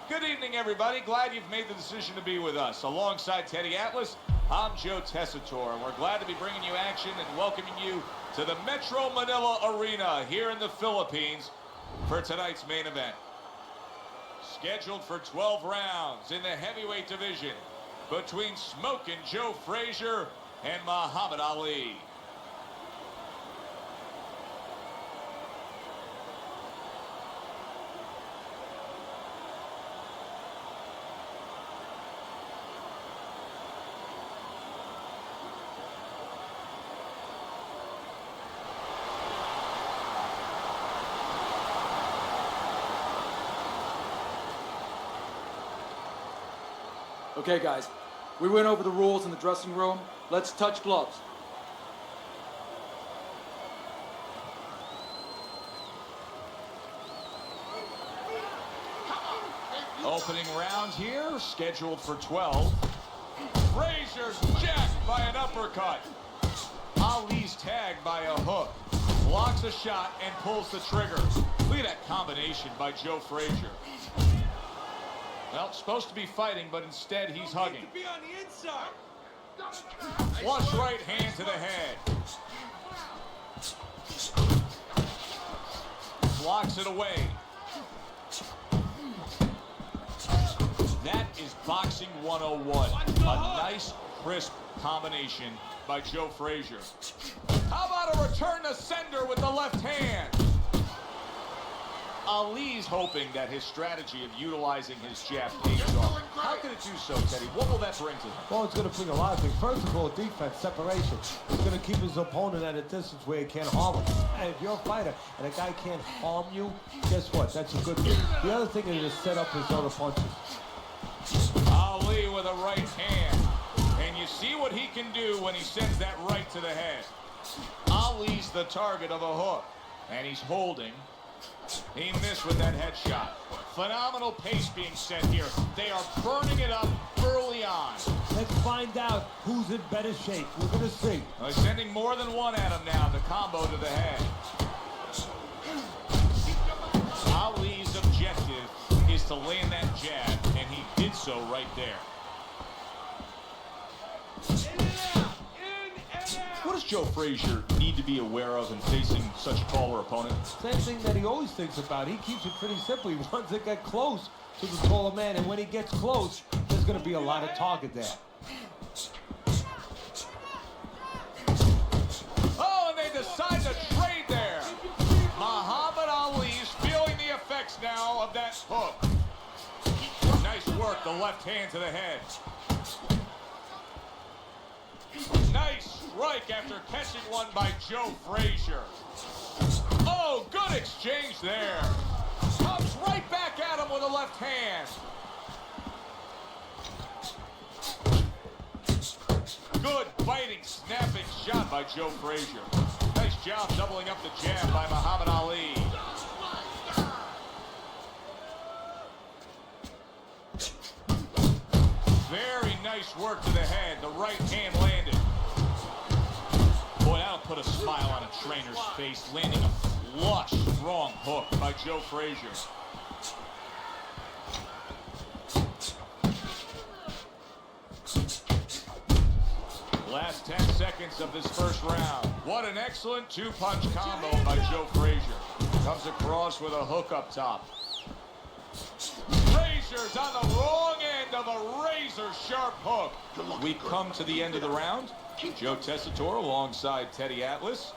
Good evening, everybody. Glad you've made the decision to be with us. Alongside Teddy Atlas, I'm Joe Tessitore, and we're glad to be bringing you action and welcoming you to the Metro Manila Arena here in the Philippines for tonight's main event. Scheduled for 12 rounds in the heavyweight division between Smokin' Joe Frazier and Muhammad Ali. Okay, guys, we went over the rules in the dressing room. Let's touch gloves. Opening round here, scheduled for 12. Frazier's jacked by an uppercut. Ali's tagged by a hook. Blocks a shot and pulls the trigger. Look at that combination by Joe Frazier. Well, supposed to be fighting, but instead he's hugging. To be on the inside. Flush right hand to the head. Blocks it away. That is boxing 101. A nice, crisp combination by Joe Frazier. How about a return to sender with the left hand? Ali's hoping that his strategy of utilizing his jab pays off. How can it do so, Teddy? What will that bring to him? Well, it's going to bring a lot of things. First of all, defense, separation. It's going to keep his opponent at a distance where he can't harm him. And if you're a fighter and a guy can't harm you, guess what? That's a good thing. The other thing is to set up his other punches. Ali with a right hand. And you see what he can do when he sends that right to the head. Ali's the target of a hook. And he's holding. He missed with that headshot. Phenomenal pace being set here. They are burning it up early on. Let's find out who's in better shape. We're going to see. Sending more than one at him now. The combo to the head. Ali's objective is to land that jab, and he did so right there. What does Joe Frazier need to be aware of in facing such a taller opponent? Same thing that he always thinks about. He keeps it pretty simple. He wants to get close to the taller man, and when he gets close, there's going to be a lot of target there. Oh, and they decide to trade there. Muhammad Ali is feeling the effects now of that hook. Nice work, the left hand to the head. Nice strike after catching one by Joe Frazier. Oh, good exchange there. Comes right back at him with a left hand. Good biting, snapping shot by Joe Frazier. Nice job doubling up the jab by Muhammad Ali. Very nice work to the head. The right hand landed. Boy, that'll put a smile on a trainer's face, landing a flush, strong hook by Joe Frazier. Last 10 seconds of this first round. What an excellent two-punch combo by Joe Frazier. Comes across with a hook up top. Frazier's on the wrong end of a razor-sharp hook. We come to the end of the round. Joe Tessitore alongside Teddy Atlas.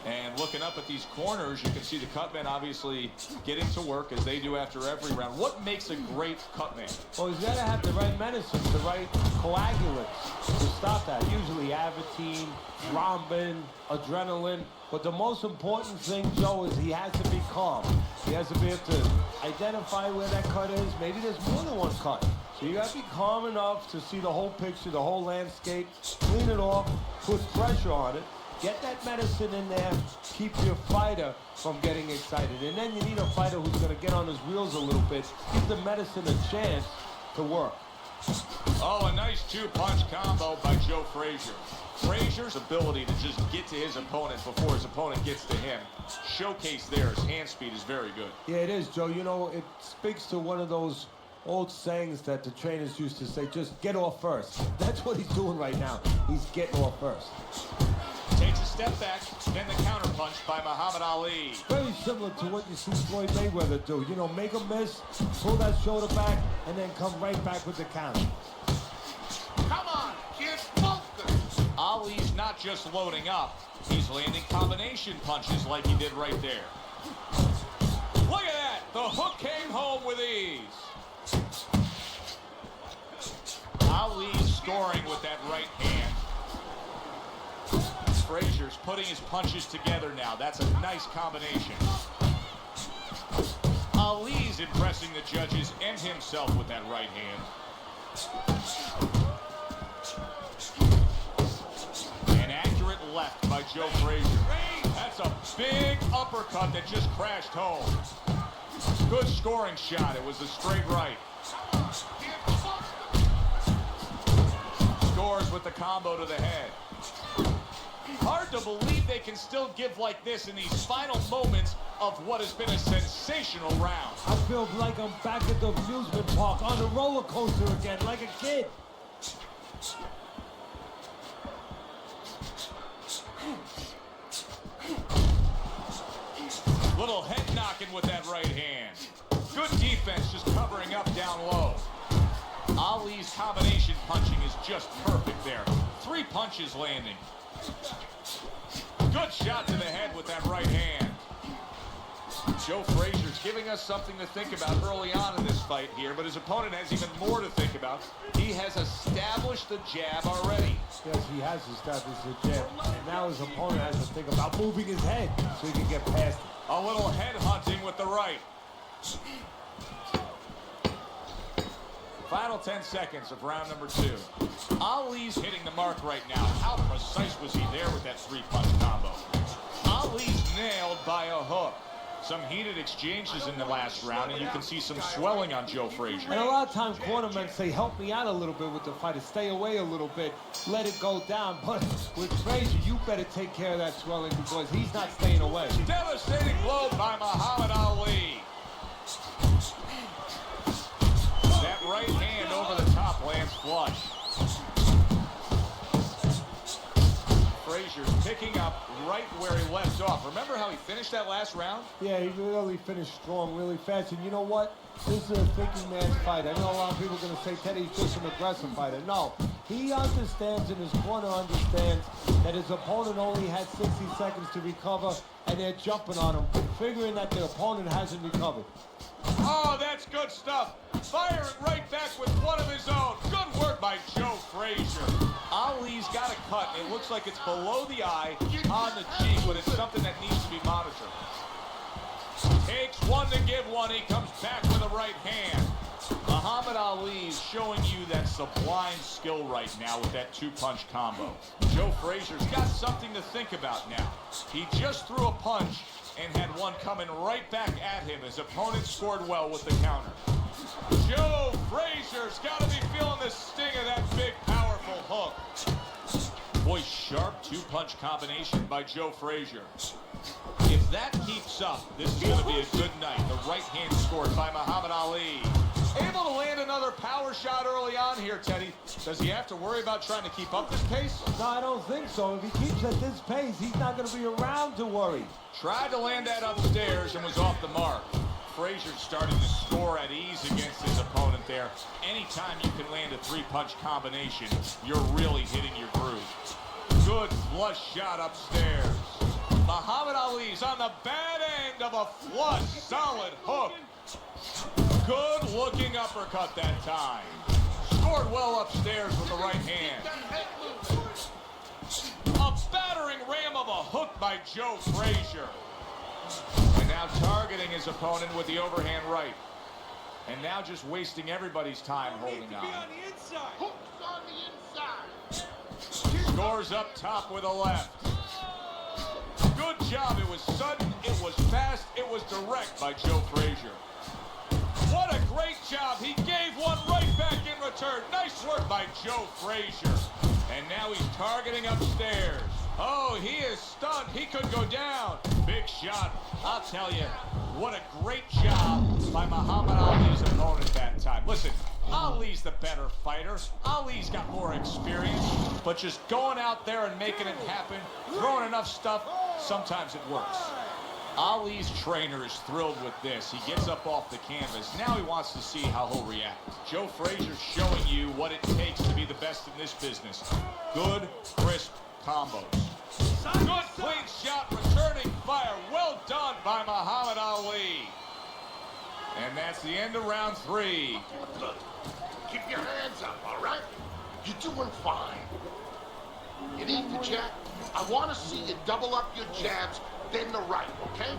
And looking up at these corners, you can see the cutmen obviously getting to work as they do after every round. What makes a great cutman? Well, he's got to have the right medicines, the right coagulants to stop that. Usually Avitine, thrombin, adrenaline. But the most important thing, Joe, is he has to be calm. He has to be able to identify where that cut is. Maybe there's more than one cut. So you got to be calm enough to see the whole picture, the whole landscape, clean it off, put pressure on it. Get that medicine in there, keep your fighter from getting excited. And then you need a fighter who's going to get on his wheels a little bit, give the medicine a chance to work. Oh, a nice two-punch combo by Joe Frazier. Frazier's ability to just get to his opponent before his opponent gets to him, showcase there, his hand speed is very good. Yeah, it is, Joe. You know, it speaks to one of those old sayings that the trainers used to say, just get off first. That's what he's doing right now. He's getting off first. Takes a step back, then the counterpunch by Muhammad Ali. Very similar to what you see Floyd Mayweather do. You know, make a miss, pull that shoulder back, and then come right back with the counter. Come on, kid, focus! Ali's not just loading up. He's landing combination punches like he did right there. Look at that! The hook came home with ease. Ali's scoring with that right hand. Frazier's putting his punches together now. That's a nice combination. Ali's impressing the judges and himself with that right hand. An accurate left by Joe Frazier. That's a big uppercut that just crashed home. Good scoring shot. It was a straight right. Scores with the combo to the head. Hard to believe they can still give like this in these final moments of what has been a sensational round. I feel like I'm back at the amusement park on the roller coaster again, like a kid. Little head knocking with that right hand. Good defense, just covering up down low. Ali's combination punching is just perfect there. 3 punches landing. Good shot to the head with that right hand. Joe Frazier's giving us something to think about early on in this fight here, but his opponent has even more to think about. He has established the jab already. Yes, he has established the jab, and now his opponent has to think about moving his head so he can get past it. A little head hunting with the right. Final 10 seconds of round number 2. Ali's hitting the mark right now. How precise was he there with that 3-punch combo? Ali's nailed by a hook. Some heated exchanges in the last round, and you can see some swelling on Joe Frazier. And a lot of times cornermen say, help me out a little bit with the fighter, stay away a little bit, let it go down. But with Frazier, you better take care of that swelling because he's not staying away. Devastating blow by Muhammad Ali. That right hand over the top lands flush. Frazier's picking up right where he left off. Remember how he finished that last round? Yeah, he really finished strong, really fast. And you know what? This is a thinking man's fight. I know a lot of people are going to say Teddy's just an aggressive fighter. No, he understands and his corner understands that his opponent only had 60 seconds to recover, and they're jumping on him, figuring that the opponent hasn't recovered. Oh, that's good stuff. Firing right back with one of his own. Good work by Joe Frazier. Ali's got a cut. It looks like it's below the eye, on the cheek, but it's something that needs to be monitored. Takes one to give one. He comes back with a right hand. Muhammad Ali is showing you that sublime skill right now with that 2-punch combo. Joe Frazier's got something to think about now. He just threw a punch and had one coming right back at him. His opponent scored well with the counter. Joe Frazier's got to be feeling the sting of that big, powerful hook. Boy, sharp 2-punch combination by Joe Frazier. If that keeps up, this is going to be a good night. The right hand scored by Muhammad Ali. Able to land another power shot early on here, Teddy. Does he have to worry about trying to keep up this pace? No, I don't think so. If he keeps at this pace, he's not going to be around to worry. Tried to land that upstairs and was off the mark. Frazier's starting to score at ease against his opponent there. Anytime you can land a 3-punch combination, you're really hitting your groove. Good flush shot upstairs. Muhammad Ali's on the bad end of a flush, solid hook. Good looking uppercut that time. Scored well upstairs with the right hand. A battering ram of a hook by Joe Frazier. And now targeting his opponent with the overhand right. And now just wasting everybody's time holding on. Hooks on the inside. Scores up top with a left. Good job. It was sudden, it was fast, it was direct by Joe Frazier. What a great job. He gave one right back in return. Nice work by Joe Frazier. And now he's targeting upstairs. Oh, he is stunned. He could go down. Big shot. I'll tell you, what a great job by Muhammad Ali's opponent that time. Listen. Ali's the better fighter. Ali's got more experience. But just going out there and making it happen, throwing enough stuff, sometimes it works. Ali's trainer is thrilled with this. He gets up off the canvas. Now he wants to see how he'll react. Joe Frazier showing you what it takes to be the best in this business. Good, crisp combos. Good, clean shot, returning fire. Well done by Muhammad Ali. And that's the end of round 3. Look, keep your hands up, all right? You're doing fine. You need the jab? I want to see you double up your jabs, then the right, okay?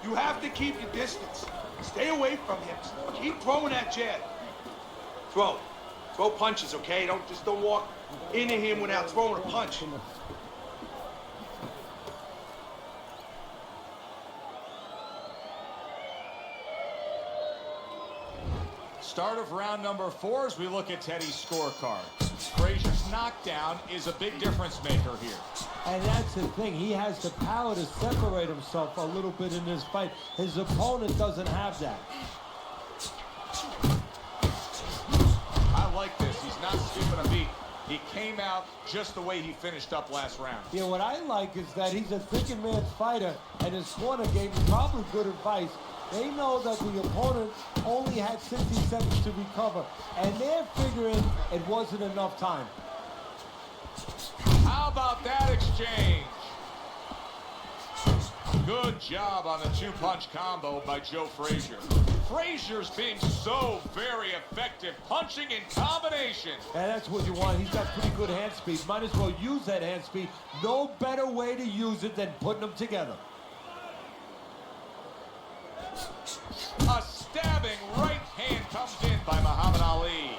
You have to keep your distance. Stay away from him. Keep throwing that jab. Throw. Throw punches, okay? Don't walk into him without throwing a punch. Start of round number 4 as we look at Teddy's scorecard. Frazier's knockdown is a big difference maker here. And that's the thing. He has the power to separate himself a little bit in this fight. His opponent doesn't have that. I like this. He's not skipping a beat. He came out just the way he finished up last round. Yeah, what I like is that he's a thinking man's fighter, and his corner gave him probably good advice. They know that the opponent only had 60 seconds to recover, and they're figuring it wasn't enough time. How about that exchange? Good job on the 2-punch combo by Joe Frazier. Frazier's being so very effective, punching in combination. And that's what you want. He's got pretty good hand speed. Might as well use that hand speed. No better way to use it than putting them together. A stabbing right hand comes in by Muhammad Ali.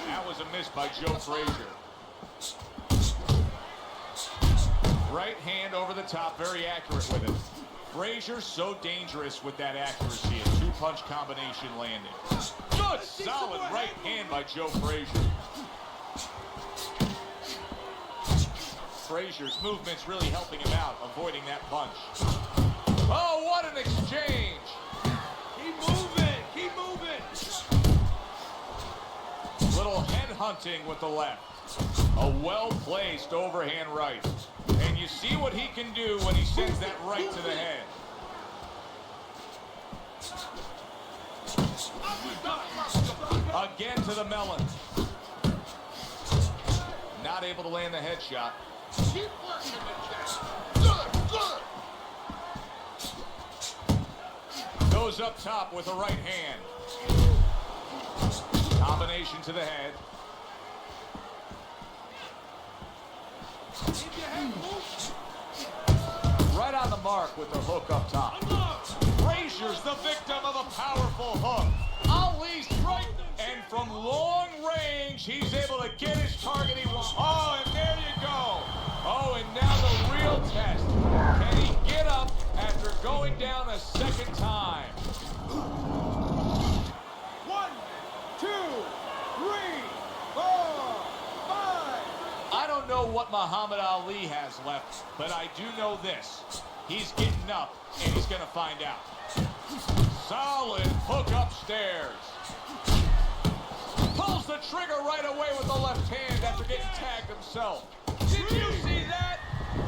That was a miss by Joe Frazier. Right hand over the top, very accurate with it. Frazier's so dangerous with that accuracy. A 2-punch combination landing. Good, solid right hand by Joe Frazier. Frazier's movement's really helping him out, avoiding that punch. Oh, what an exchange! Keep moving. Keep moving. Little head hunting with the left. A well-placed overhand right. And you see what he can do when he sends that right to the head. Again to the melon. Not able to land the headshot. Keep working the jab. Good, good. Goes up top with the right hand. Combination to the head. Right on the mark with the hook up top. Frazier's the victim of a powerful hook. Ali strike, and from long range, he's able to get his target he wants. Oh, and there you go. Oh, and now the real test. Can he get up after going down a second time? 1, 2, 3, 4, 5. I don't know what Muhammad Ali has left, but I do know this. He's getting up, and he's going to find out. Solid hook upstairs. Pulls the trigger right away with the left hand after getting tagged himself. Did you see that?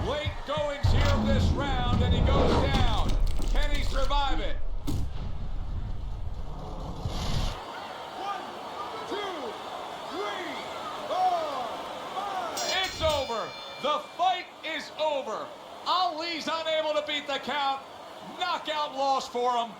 Late goings here of this round, and he goes down. Can he survive it? 1, 2, 3, 4, 5. It's over. The fight is over. Ali's unable to beat the count. Knockout loss for him.